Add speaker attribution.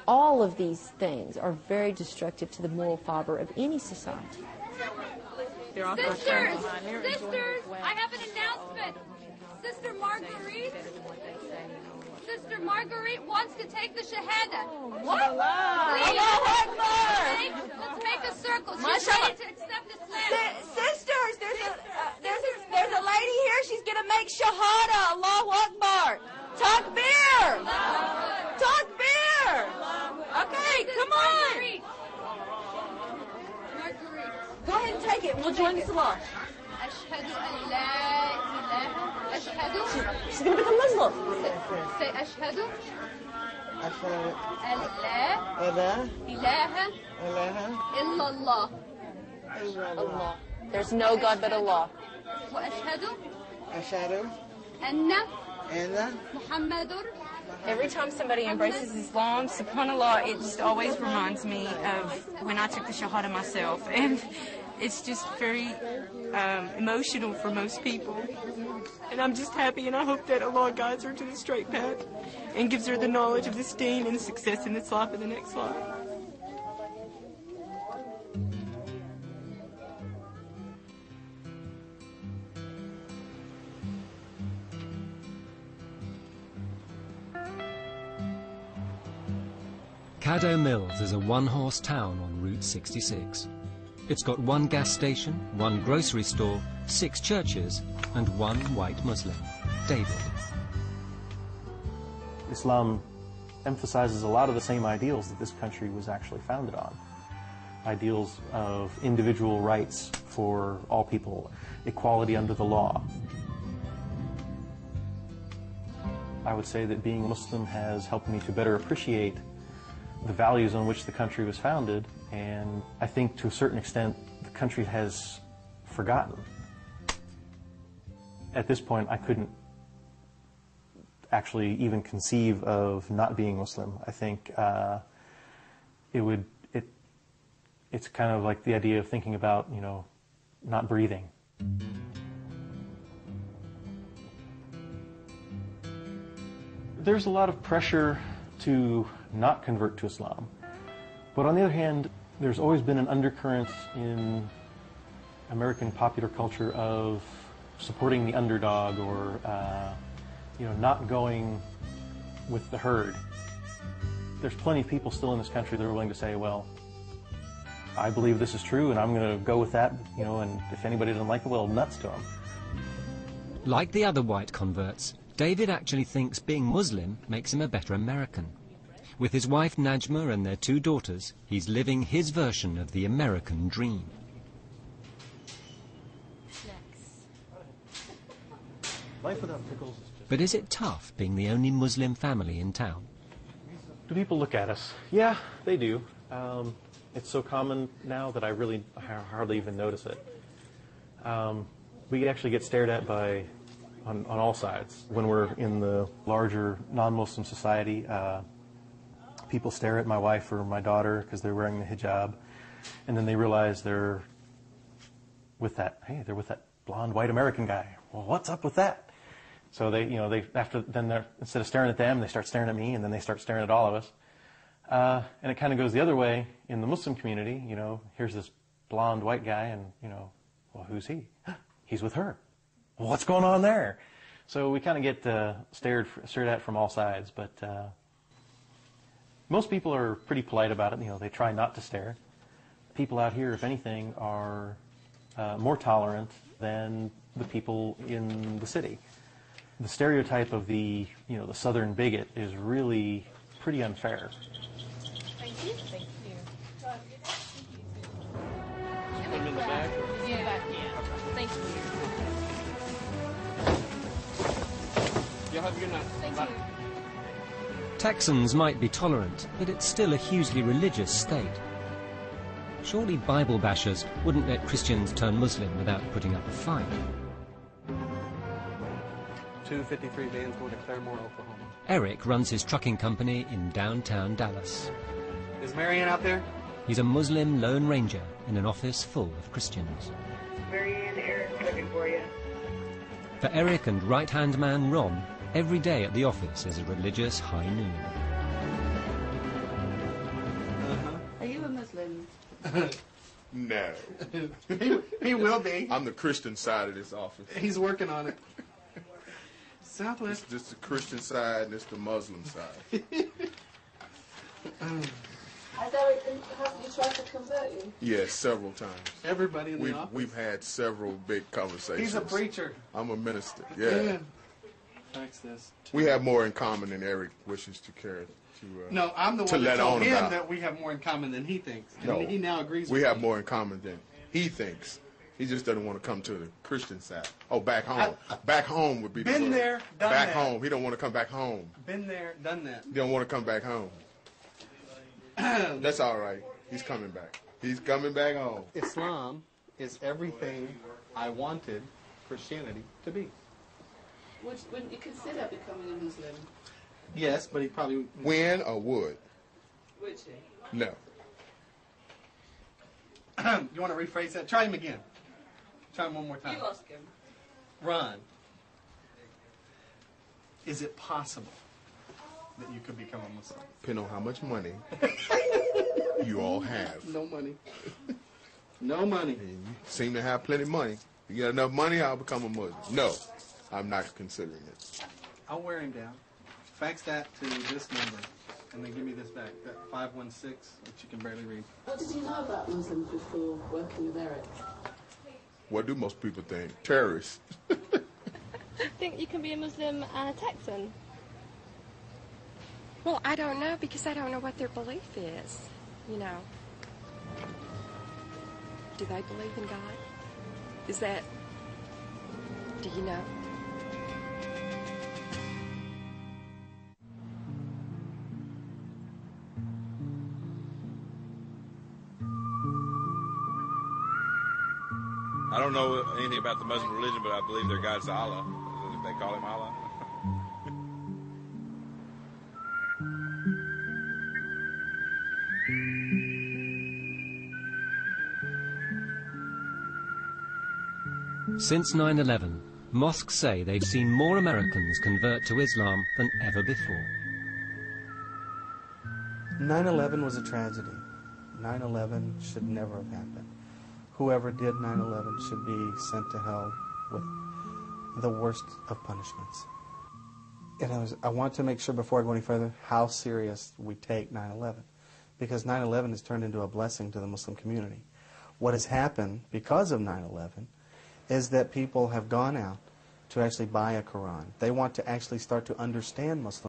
Speaker 1: All of these things are very destructive to the moral fiber of any society.
Speaker 2: Sisters, I have an announcement. Sister Marguerite wants to take the Shahada.
Speaker 1: What?
Speaker 2: Please.
Speaker 1: Allahu Akbar!
Speaker 2: Let's make a circle. She's ready to accept Islam.
Speaker 1: Sisters, there's a lady here. She's going to make Shahada. Allahu Akbar. Takbir! Takbir! Okay, come on.
Speaker 2: Marguerite.
Speaker 1: Go ahead and take it. We'll join the salah.
Speaker 2: Ashhadu an la ilaha. Ashhadu.
Speaker 1: She's going to become Muslim.
Speaker 2: Say ashhadu.
Speaker 3: أشهد
Speaker 2: An la ilaha illallah.
Speaker 1: Allah. There's no God but Allah.
Speaker 2: Wa ashhadu
Speaker 3: أشهد
Speaker 2: anna
Speaker 3: أن
Speaker 2: Muhammadur.
Speaker 4: Every time somebody embraces Islam, subhanAllah, it just always reminds me of when I took the Shahada myself. And it's just very emotional for most people. And I'm just happy, and I hope that Allah guides her to the straight path and gives her the knowledge of this deen and success in this life and the next life.
Speaker 5: Caddo Mills is a one-horse town on Route 66. It's got one gas station, one grocery store, 6 churches, and one white Muslim, David.
Speaker 6: Islam emphasizes a lot of the same ideals that this country was actually founded on. Ideals of individual rights for all people, equality under the law. I would say that being Muslim has helped me to better appreciate the values on which the country was founded, and I think to a certain extent the country has forgotten. At this point I couldn't actually even conceive of not being Muslim. I think it's kind of like the idea of thinking about, you know, not breathing. There's a lot of pressure to not convert to Islam. But on the other hand, there's always been an undercurrent in American popular culture of supporting the underdog or you know, not going with the herd. There's plenty of people still in this country that are willing to say, well, I believe this is true and I'm going to go with that, you know, and if anybody doesn't like it, well, nuts to them.
Speaker 5: Like the other white converts, David actually thinks being Muslim makes him a better American. With his wife Najma and their 2 daughters, he's living his version of the American dream.
Speaker 6: Life without pickles is just...
Speaker 5: But is it tough being the only Muslim family in town?
Speaker 6: Do people look at us? Yeah, they do. It's so common now that I hardly even notice it. We actually get stared at on all sides. When we're in the larger non-Muslim society, people stare at my wife or my daughter because they're wearing the hijab, and then they realize they're with that blonde white American guy. Well, what's up with that? So instead of staring at them, they start staring at me, and then they start staring at all of us. And it kind of goes the other way in the Muslim community. You know, here's this blonde white guy, and you know, well, who's he? He's with her. Well, what's going on there? So we kind of get stared at from all sides, but most people are pretty polite about it. You know, they try not to stare. People out here, if anything, are more tolerant than the people in the city. The stereotype of the southern bigot is really pretty unfair.
Speaker 2: Thank you. Thank you.
Speaker 6: Just put them in the bag?
Speaker 2: Yeah. Thank you.
Speaker 6: You'll have a good night.
Speaker 2: Thank
Speaker 6: Bye.
Speaker 2: you.
Speaker 5: Texans might be tolerant, but it's still a hugely religious state. Surely Bible bashers wouldn't let Christians turn Muslim without putting up a fight.
Speaker 7: 253 vans going to Claremore, Oklahoma.
Speaker 5: Eric runs his trucking company in downtown Dallas.
Speaker 7: Is Marianne out there?
Speaker 5: He's a Muslim Lone Ranger in an office full of Christians.
Speaker 8: Marianne, Eric, looking for you.
Speaker 5: For Eric and right-hand man Ron, every day at the office is a religious high noon.
Speaker 3: Are you a Muslim?
Speaker 9: No.
Speaker 10: He will be.
Speaker 9: I'm the Christian side of this office.
Speaker 10: He's working on it. Southwest.
Speaker 9: It's the Christian side and it's the Muslim side.
Speaker 11: Has Eric tried to convert you?
Speaker 9: Yes, several times.
Speaker 10: Everybody in the office?
Speaker 9: We've had several big conversations.
Speaker 10: He's a preacher.
Speaker 9: I'm a minister, yeah.
Speaker 10: Fax this.
Speaker 9: We have more in common than Eric wishes to care to
Speaker 10: No, I'm the
Speaker 9: to
Speaker 10: one that
Speaker 9: let
Speaker 10: told
Speaker 9: on
Speaker 10: him
Speaker 9: about.
Speaker 10: that we have more in common than he thinks. And
Speaker 9: No,
Speaker 10: he now agrees
Speaker 9: we
Speaker 10: with
Speaker 9: have
Speaker 10: me.
Speaker 9: more in common than he thinks. He just doesn't want to come to the Christian side. Oh, back home. Back home would be the
Speaker 10: Been
Speaker 9: word.
Speaker 10: there, done
Speaker 9: back
Speaker 10: that.
Speaker 9: home. He don't want to come back home.
Speaker 10: Been there, done that.
Speaker 9: He don't want to come back home. That's all right. He's coming back. He's coming back home.
Speaker 10: Islam is everything I wanted Christianity to be.
Speaker 11: Wouldn't you consider becoming a Muslim?
Speaker 10: Yes, but he probably...
Speaker 9: When or would?
Speaker 11: Would you?
Speaker 9: No.
Speaker 10: You want to rephrase that? Try him again. Try him one more time.
Speaker 11: You ask him.
Speaker 10: Ron, is it possible that you could become a Muslim?
Speaker 9: Depending on how much money you all have.
Speaker 10: No money. No money.
Speaker 9: And you seem to have plenty of money. You get enough money, I'll become a Muslim. No, I'm not considering it.
Speaker 10: I'll wear him down. Fax that to this number, and then give me this back, that 516, which you can barely read.
Speaker 11: What did you know about Muslims before working with Eric?
Speaker 9: What do most people think? Terrorists.
Speaker 2: Do you think you can be a Muslim and a Texan?
Speaker 12: Well, I don't know because I don't know what their belief is, you know. Do they believe in God? Is that, do you know?
Speaker 13: I don't know anything about the Muslim religion, but I believe their God's Allah. They call him Allah.
Speaker 5: Since 9/11, mosques say they've seen more Americans convert to Islam than ever before.
Speaker 10: 9/11 was a tragedy. 9/11 should never have happened. Whoever did 9/11 should be sent to hell with the worst of punishments. And I want to make sure before I go any further how serious we take 9/11, because 9/11 has turned into a blessing to the Muslim community. What has happened because of 9/11 is that people have gone out to actually buy a Quran. They want to actually start to understand Muslim